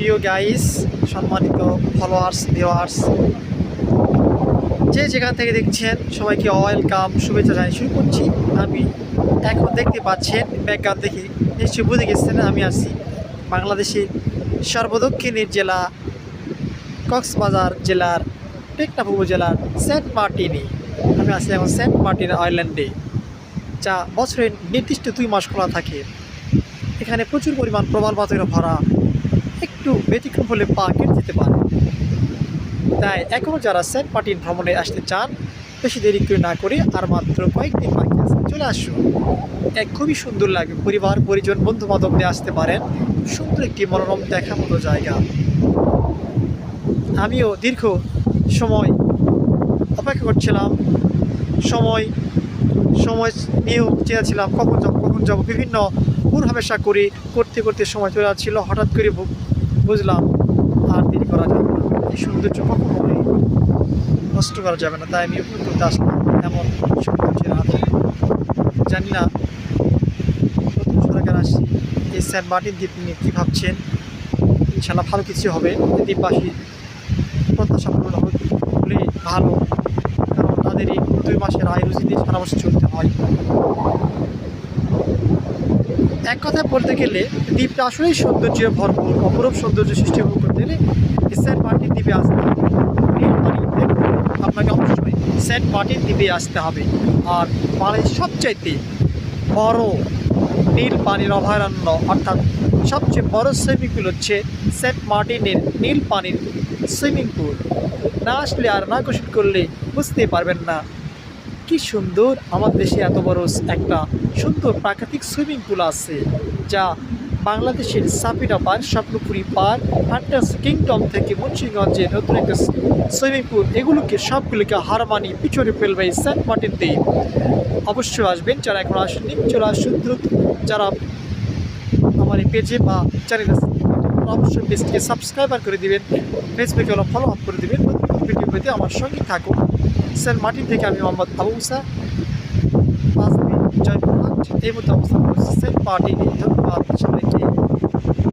প্রিয় গাইস, সম্মানিত followers, viewers, যে যেখান থেকে দেখছেন সবাইকে ওয়েলকাম, শুভেচ্ছা জানিয়ে শুরু করছি। আমি এখন দেখতে পাচ্ছেন ব্যাকগ্রাউন্ড দেখে নিশ্চয়ই বুঝে গেছেন আমি আছি বাংলাদেশের সর্বদক্ষিণের জেলা কক্সবাজার জেলার টেকনাফ উপজেলার সেন্ট মার্টিনে। আমি আছি এখন সেন্ট মার্টিন আইল্যান্ডে, যা বছরের নির্দিষ্ট 2 মাস খোলা থাকে। এখানে প্রচুর পরিমাণ প্রবাল পাথরে ভরা, একটু ব্যতিক্রম হলে পা কেটে যেতে পারে। তাই এখনও যারা সেন্ট মার্টিন ভ্রমণে আসতে চান, বেশি দেরি করে না করে আর মাত্র কয়েকদিন বাকি আছে, চলে আসুন। খুবই সুন্দর লাগে, পরিবার পরিজন বন্ধু বান্ধব নিয়ে আসতে পারেন। সুন্দর একটি মনোরম দেখার মতো জায়গা। আমিও দীর্ঘ সময় অপেক্ষা করছিলাম, সময় সময় নিয়েও চেয়েছিলাম কখন যাব বিভিন্ন পূর্বাভাষা করতে করতে সময় চলে যাচ্ছিল। হঠাৎ করে বুঝলাম আর দেরি করা যাবে না, এই সৌন্দর্য কখনোই নষ্ট করা যাবে না। তাই আমি উপভোগ করতে আসলাম এমন সৌন্দর্যের হাতে। জানি না নতুন সরকার আসছি এই সেন্ট মার্টিন দ্বীপ নিয়ে কী ভাবছেন। ইনশাল্লাহ ভালো কিছু হবে, দ্বীপবাসী প্রত্যাশা পূরণ হলে ভালো, কারণ তাদের এই 2 মাসের আয় রুজি দিয়ে সারা বছর চলতে হয়। এক কথায় বলতে গেলে দ্বীপটা আসলেই সৌন্দর্য ভরপুর, অপরূপ সৌন্দর্য সৃষ্টি করতে গেলে সেন্ট মার্টিন দ্বীপে আসতে হবে। আপনাকে অবশ্যই সেন্ট মার্টিন দ্বীপে আসতে হবে। আর বাংলাদেশের সবচাইতে বড় নীল পানির অভয়ারণ্য, অর্থাৎ সবচেয়ে বড় সুইমিং পুল হচ্ছে সেন্ট মার্টিনের নীল পানির সুইমিং পুল। না আসলে আর না গোসল করলে বুঝতে পারবেন না কি সুন্দর আমার দেশে এত বড় একটা সুন্দর প্রাকৃতিক সুইমিং পুল আছে, যা বাংলাদেশের সাপিনা পার্ক, স্বপ্নপুরী পার্ক, হান্টার্স কিংডম থেকে মুন্সিগঞ্জের নতুন একটা সুইমিং পুল, সবগুলোকে হার মানিয়ে পিছনে ফেলবে সেন্ট মার্টিন দ্বীপ। অবশ্যই আসবেন, যারা এখন আসেননি চলে আসুন দ্রুত। যারা আমার এই পেজে বা চ্যানেলে অবশ্যই পেজটিকে সাবস্ক্রাইবার করে দিবেন, ফেসবুকে হলো ফলো আপ করে দেবেন। নতুন ভিডিও পেতে আমার সঙ্গে থাকুন। সেন্ট মার্টিন থেকে আমি মোহাম্মদ আবু মুসা, জয়পুরহাট, এই মধ্যে অবস্থান করছি সেন্ট মার্টিনে। ধন্যবাদ সবাইকে।